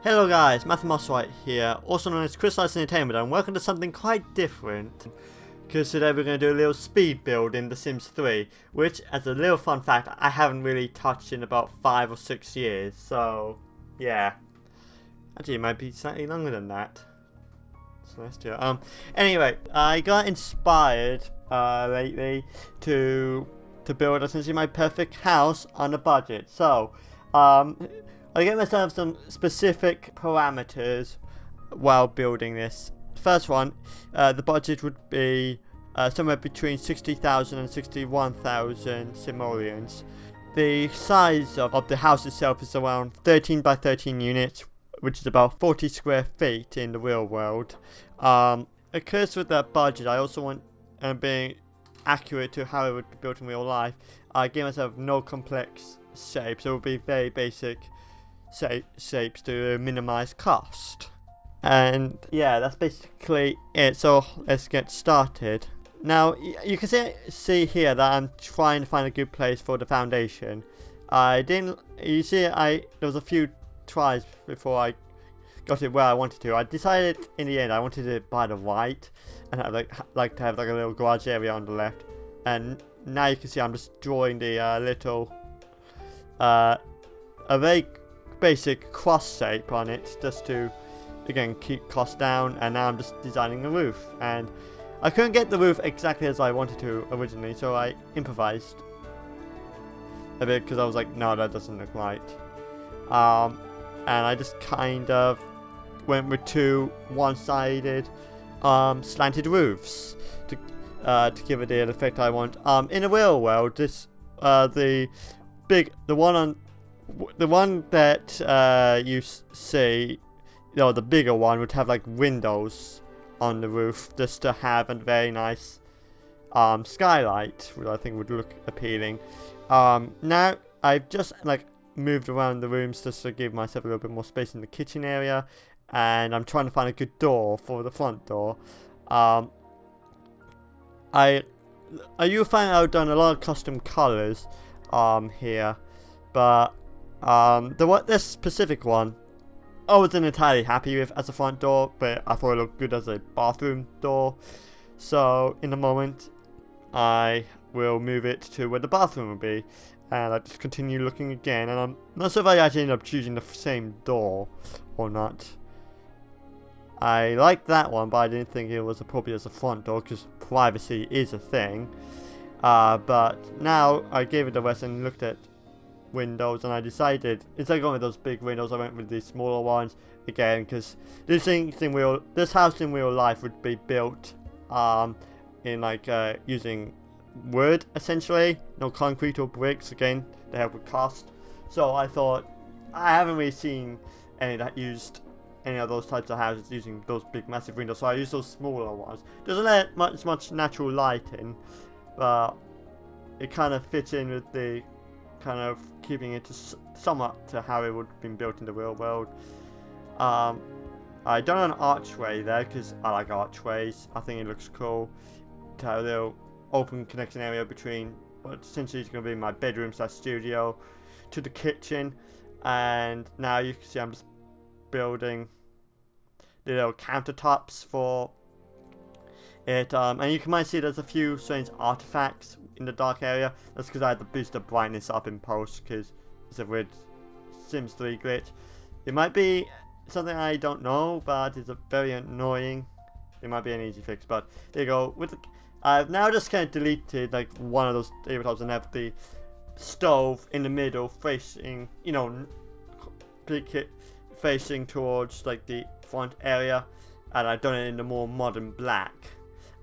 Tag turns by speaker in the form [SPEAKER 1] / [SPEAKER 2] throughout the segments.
[SPEAKER 1] Hello guys, Musselwhite here, also known as Crystallize Entertainment, and welcome to something quite different. Because today we're going to do a little speed build in The Sims 3, which, as a little fun fact, I haven't really touched in about 5 or 6 years, so yeah. Actually, it might be slightly longer than that. So let's do it. Anyway, I got inspired lately to build essentially my perfect house on a budget. So, I gave myself some specific parameters while building this. First one, the budget would be somewhere between 60,000 and 61,000 simoleons. The size of the house itself is around 13 by 13 units, which is about 40 square feet in the real world. Because with that budget, I also want, being accurate to how it would be built in real life, I gave myself no complex shapes. It would be very basic shapes to minimize cost. And yeah, that's basically it. So let's get started. Now you can see here that I'm trying to find a good place for the foundation. There was a few tries before I got it where I wanted to. I decided in the end I wanted it by the right and have like to have like a little garage area on the left. And now you can see I'm just drawing the little a very basic cross shape on it, just to again keep costs down. And now I'm just designing the roof, and I couldn't get the roof exactly as I wanted to originally, so I improvised a bit because I was like, no, that doesn't look right. And I just kind of went with two one-sided slanted roofs to give it the effect I want. In the real world, this the one that you see, the bigger one would have like windows on the roof just to have a very nice skylight, which I think would look appealing. Now I've just moved around the rooms just to give myself a little bit more space in the kitchen area, and I'm trying to find a good door for the front door. You'll find I've done a lot of custom colors here, but this specific one I wasn't entirely happy with as a front door, but I thought it looked good as a bathroom door. So in a moment I will move it to where the bathroom will be, and I just continue looking again, and I'm not sure if I actually end up choosing the same door or not. I liked that one, but I didn't think it was appropriate as a front door because privacy is a thing. But now I gave it a rest and looked at windows, and I decided instead of going with those big windows, I went with these smaller ones again, because this house in real life would be built in using wood essentially, no concrete or bricks, again to help with cost. So I thought, I haven't really seen any that used any of those types of houses using those big massive windows, so I used those smaller ones. Doesn't let much natural light in, but it kind of fits in with the kind of keeping it somewhat to how it would have been built in the real world. I done an archway there because I like archways. I think it looks cool to have a little open connection area between what essentially is going to be my bedroom / studio to the kitchen. And now you can see I'm just building the little countertops for it, and you can might see there's a few strange artifacts in the dark area. That's because I had to boost the brightness up in post because it's a weird Sims 3 glitch. It might be something I don't know, but it's a very annoying. It might be an easy fix, but there you go. I've now just kind of deleted one of those tabletops and have the stove in the middle facing, facing towards the front area, and I've done it in the more modern black.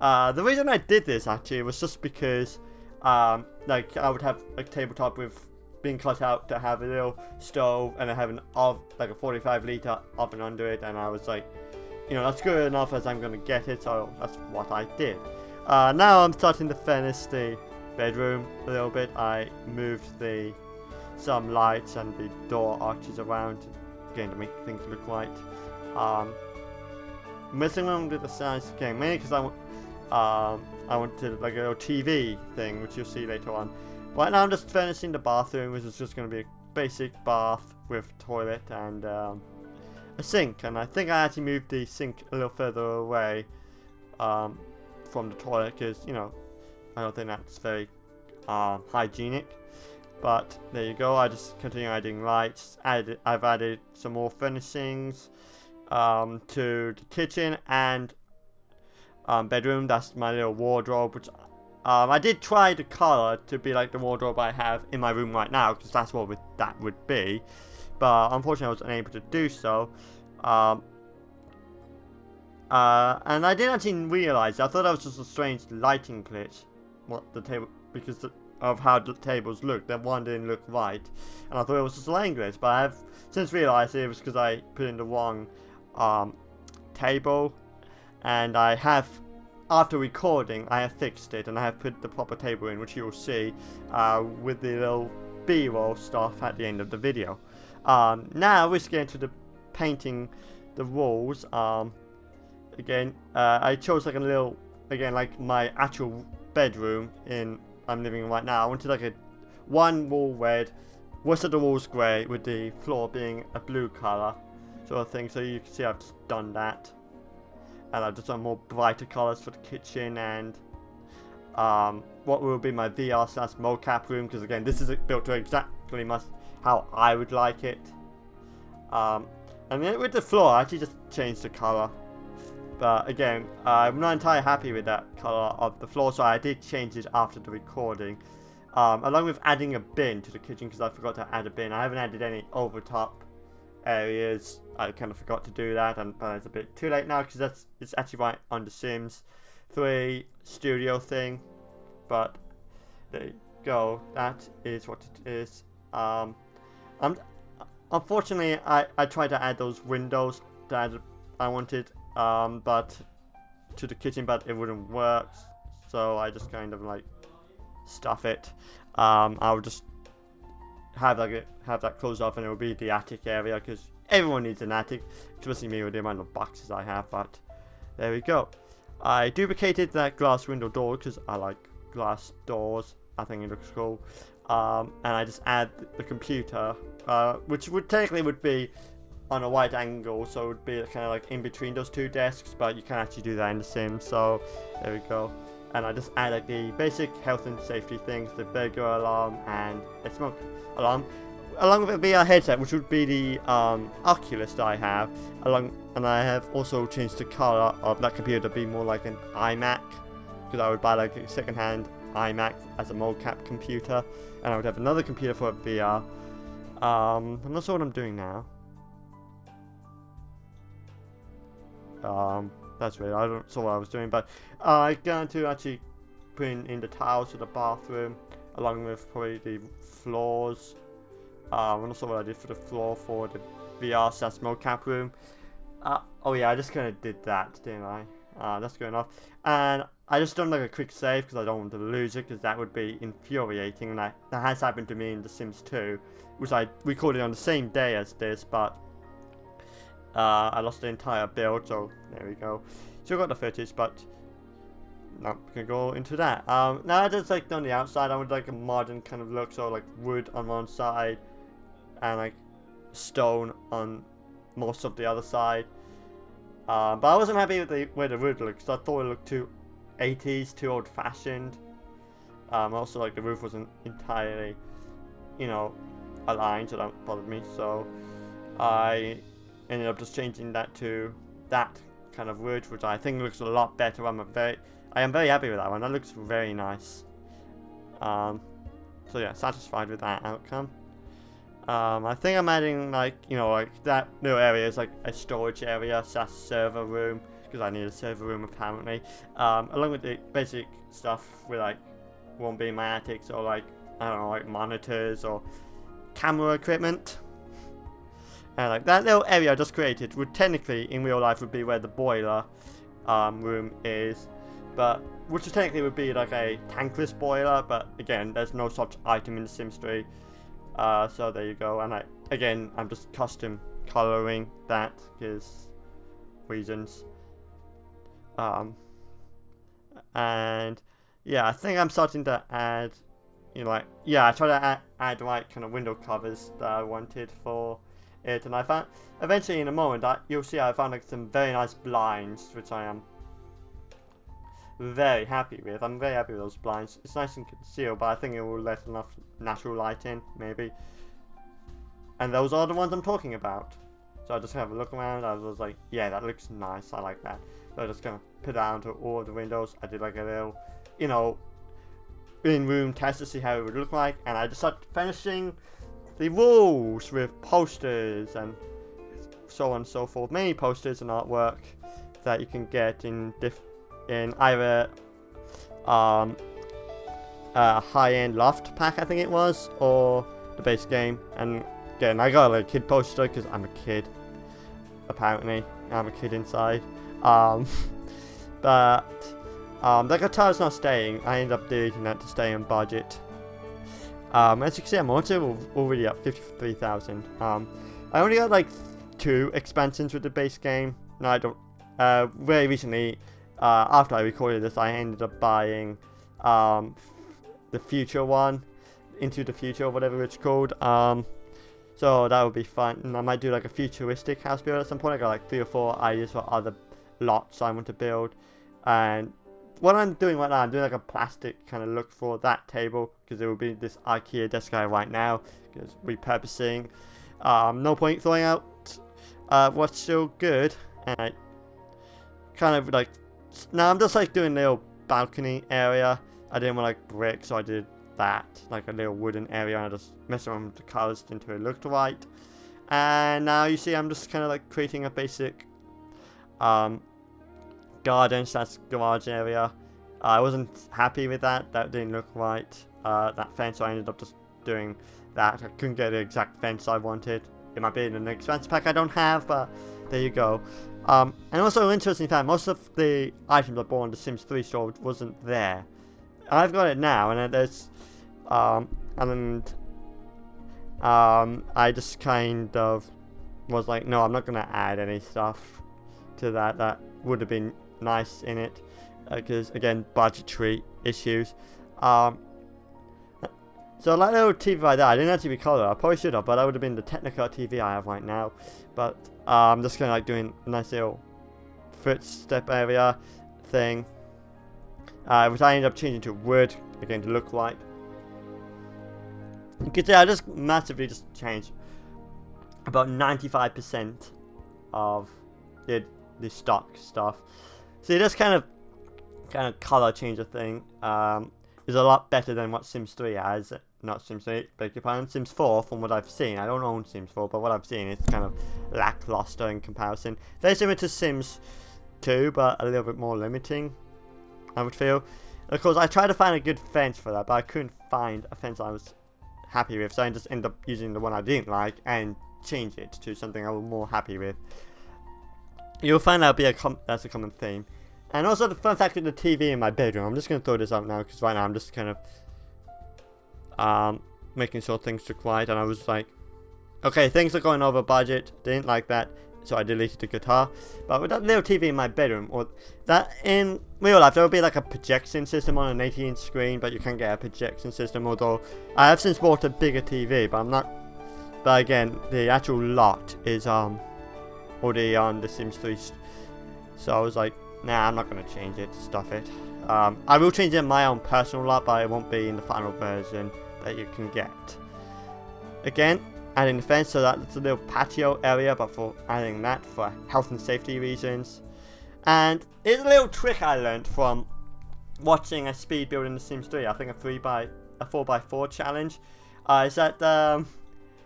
[SPEAKER 1] The reason I did this actually was just because I would have a tabletop with being cut out to have a little stove, and I have a 45-liter oven under it, and I was like, that's good enough as I'm gonna get it, so that's what I did. Now I'm starting to furnish the bedroom a little bit. I moved some lights and the door arches around again to make things look right. Messing around with the size again, mainly because I wanted a little TV thing, which you'll see later on. Right now I'm just furnishing the bathroom, which is just going to be a basic bath with toilet and a sink, and I think I actually moved the sink a little further away from the toilet because, you know, I don't think that's very hygienic. But there you go. I just continue adding lights. I've added some more furnishings to the kitchen and bedroom. That's my little wardrobe, which I did try the color to be like the wardrobe I have in my room right now, because that's what that would be. But unfortunately, I was unable to do so. And I didn't actually realize. I thought that was just a strange lighting glitch. What the table, because of how the tables looked, that one didn't look right, and I thought it was just a lighting glitch. But I've since realized it was because I put in the wrong table, and I have, after recording, I have fixed it, and I have put the proper table in, which you will see with the little B-roll stuff at the end of the video. Now we're getting to the painting the walls. Again, I chose like a little, again, like my actual bedroom I'm living in right now. I wanted like a one wall red, rest of the walls grey, with the floor being a blue colour sort of thing. So you can see I've just done that, and I've just done more brighter colours for the kitchen and what will be my VR / mocap room, because again this is built to exactly how I would like it. And then with the floor I actually just changed the colour. But again, I'm not entirely happy with that colour of the floor, so I did change it after the recording. Along with adding a bin to the kitchen, because I forgot to add a bin. I haven't added any overtop areas. I kind of forgot to do that, but it's a bit too late now, because it's actually right on the Sims 3 studio thing. But there you go. That is what it is. Unfortunately, I tried to add those windows that I wanted. But to the kitchen, but it wouldn't work, so I just kind of like stuff it. I would just have that closed off, and it will be the attic area, because everyone needs an attic, especially me with the amount of boxes I have. But there we go. I duplicated that glass window door because I like glass doors. I think it looks cool. And I just add the computer, which would technically be on a wide angle, so it would be kind of like in between those two desks, but you can actually do that in the Sim. So there we go. And I just add like the basic health and safety things, the burglar alarm and a smoke alarm, along with a VR headset, which would be the Oculus that I have. And I have also changed the color of that computer to be more like an iMac, because I would buy like a second-hand iMac as a mocap computer, and I would have another computer for VR. I'm not sure what I'm doing now. That's weird. I don't know what I was doing, but I'm going to actually put in the tiles to the bathroom, along with probably the floors. I'm not sure what I did for the floor for the VR / mocap room. Oh yeah, I just kind of did that, didn't I? That's going off, and I just done like a quick save because I don't want to lose it, because that would be infuriating, and that has happened to me in The Sims 2, which I recorded on the same day as this, but I lost the entire build, so there we go. Still got the footage, but not gonna go into that. Now I just like on the outside, I would like a modern kind of look, so like wood on one side and like stone on most of the other side. But I wasn't happy with the way the wood looked, because I thought it looked too 80s, too old-fashioned. Also, like the roof wasn't entirely, you know, aligned, so that bothered me. So I ended up just changing that to that kind of wood, which I think looks a lot better. I am very happy with that one. That looks very nice. So yeah, satisfied with that outcome. I think I'm adding like, you know, like that little area is like a storage area / server room, because I need a server room apparently. Along with the basic stuff with like won't be in my attic, so like I don't know, like monitors or camera equipment. And like that little area I just created would technically in real life would be where the boiler room is, but which technically would be like a tankless boiler, but again there's no such item in The Sims 3. So there you go. And I'm just custom coloring that because reasons. And yeah, I think I'm starting to add, you know, like, yeah, I try to add like kind of window covers that I wanted for it, and I found eventually in a moment you'll see I found like some very nice blinds, which I am very happy with. I'm very happy with those blinds. It's nice and concealed, but I think it will let enough natural light in, maybe. And those are the ones I'm talking about. So I just have a look around. I was like, yeah, that looks nice. I like that. So I just kind of put that onto all the windows. I did like a little, you know, in-room test to see how it would look like, and I just started finishing the walls with posters and so on and so forth. Many posters and artwork that you can get in either a high-end loft pack, I think it was, or the base game. And again, I got like a kid poster because I'm a kid. Apparently, I'm a kid inside. But the guitar's not staying. I ended up deleting that to stay on budget. As you can see, I'm also already up 53,000. I only got like 2 expansions with the base game. No, I don't. Very recently, after I recorded this, I ended up buying the future one, Into the Future, or whatever it's called. So that would be fun. And I might do like a futuristic house build at some point. I got like 3 or 4 ideas for other lots I want to build, and what I'm doing right now, I'm doing like a plastic kind of look for that table, because it will be this IKEA desk guy right now, because repurposing. No point throwing out what's still good, and I kind of like, now I'm just like doing a little balcony area. I didn't want like brick, so I did that, like a little wooden area, and I just messed around with the colors until it looked right. And now you see I'm just kind of like creating a basic garden / garage area. I wasn't happy with that. That didn't look right. That fence, so I ended up just doing that. I couldn't get the exact fence I wanted. It might be in an expansion pack I don't have, but there you go. And also an interesting fact, most of the items I bought on the Sims 3 store wasn't there. I've got it now, and there's I just kind of was like, no, I'm not gonna add any stuff to that. That would have been nice in it, because again, budgetary issues. So like little TV like that, I didn't actually record it. I probably should have, but that would have been the Technicolor TV I have right now. But I'm just kind of like doing a nice little footstep area thing, which I ended up changing to wood again to look right. You can see I just massively just changed about 95% of the stock stuff. See, this kind of color changer thing is a lot better than what Sims 3 has. Not Sims 3, beg your pardon, Sims 4, from what I've seen. I don't own Sims 4, but what I've seen is kind of lackluster in comparison. Very similar to Sims 2, but a little bit more limiting, I would feel. Of course, I tried to find a good fence for that, but I couldn't find a fence I was happy with, so I just ended up using the one I didn't like and change it to something I was more happy with. You'll find that'll be that's a common theme. And also the fun fact with the TV in my bedroom, I'm just going to throw this out now, because right now I'm just kind of making sure things look right, and I was like, okay, things are going over budget, didn't like that, so I deleted the guitar. But with that little TV in my bedroom, or that in real life, there will be like a projection system on an 80-inch screen, but you can get a projection system, although I have since bought a bigger TV, but I'm not, but again, the actual lot is already on the Sims 3, so I was like, nah, I'm not going to change it, stuff it. I will change it in my own personal lot, but it won't be in the final version that you can get. Again, adding the fence, so that's a little patio area, but for adding that for health and safety reasons. And it's a little trick I learned from watching a speed build in The Sims 3, I think a 4x4 challenge, is that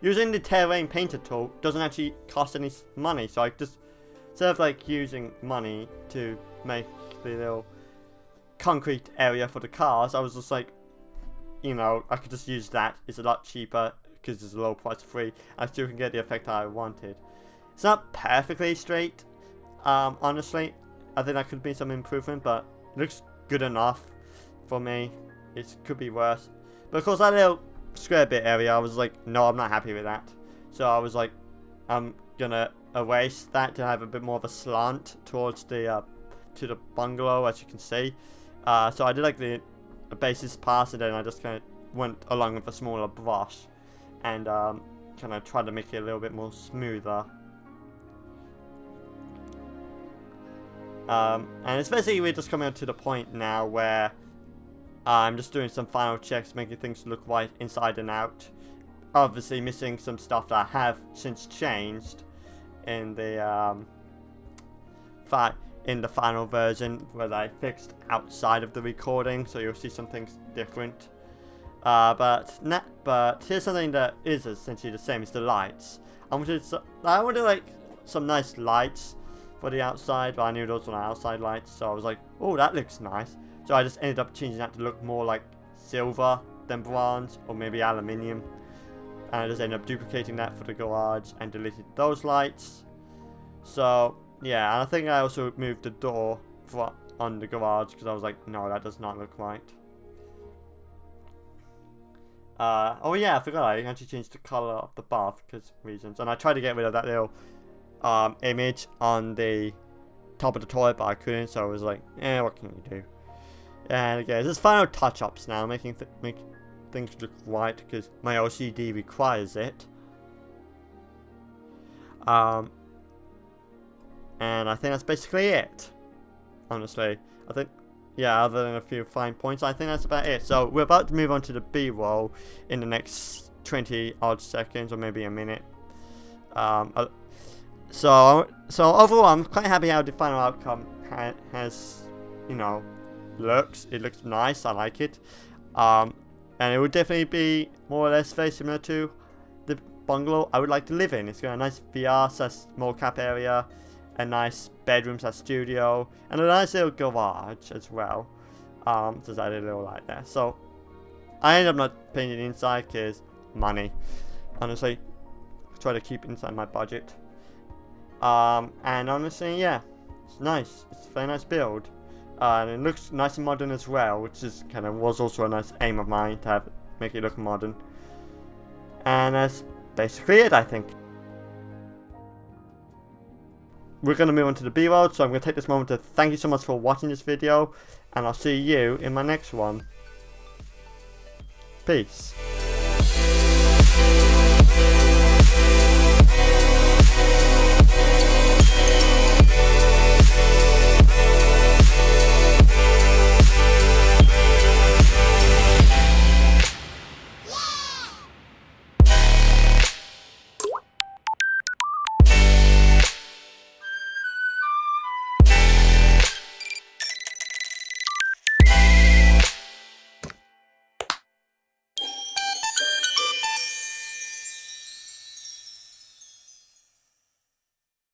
[SPEAKER 1] using the terrain painter tool doesn't actually cost any money, so I just, instead of like using money to make the little concrete area for the cars, I was just like, you know, I could just use that. It's a lot cheaper because it's a low price free. I still can get the effect I wanted. It's not perfectly straight, honestly. I think that could be some improvement, but it looks good enough for me. It could be worse. But of course, that little square bit area, I was like, no, I'm not happy with that. So I was like, I'm gonna erase that to have a bit more of a slant towards the to the bungalow, as you can see. So I did like the basis pass, and then I just kind of went along with a smaller brush and kind of try to make it a little bit more smoother. And it's basically we're just coming up to the point now where I'm just doing some final checks, making things look right inside and out. Obviously missing some stuff that I have since changed in the final version, where I fixed outside of the recording, so you'll see some things different. But here's something that is essentially the same: is the lights. I wanted like some nice lights for the outside, but I knew those were not outside lights, so I was like, oh, that looks nice. So I just ended up changing that to look more like silver than bronze, or maybe aluminium. And I just ended up duplicating that for the garage and deleted those lights. So yeah, and I think I also moved the door on the garage because I was like, no, that does not look right. Oh yeah, I forgot I actually changed the color of the bath because reasons, and I tried to get rid of that little image on the top of the toilet, but I couldn't, so I was like, what can you do? And again, there's final touch-ups now, making things look right because my OCD requires it. And I think that's basically it. Honestly, I think, yeah, other than a few fine points, I think that's about it. So we're about to move on to the B-roll in the next 20 odd seconds, or maybe a minute. So overall, I'm quite happy how the final outcome has, you know, looks. It looks nice. I like it. And it would definitely be more or less very similar to the bungalow I would like to live in. It's got a nice VR/small cap area, a nice bedroom/studio, and a nice little garage as well. Just added a little light there. So I ended up not painting inside because money. Honestly, try to keep inside my budget. And honestly, yeah, it's nice. It's a very nice build. And it looks nice and modern as well, which is was also a nice aim of mine to make it look modern. And that's basically it, I think. We're going to move on to the B-roll, so I'm going to take this moment to thank you so much for watching this video, and I'll see you in my next one. Peace.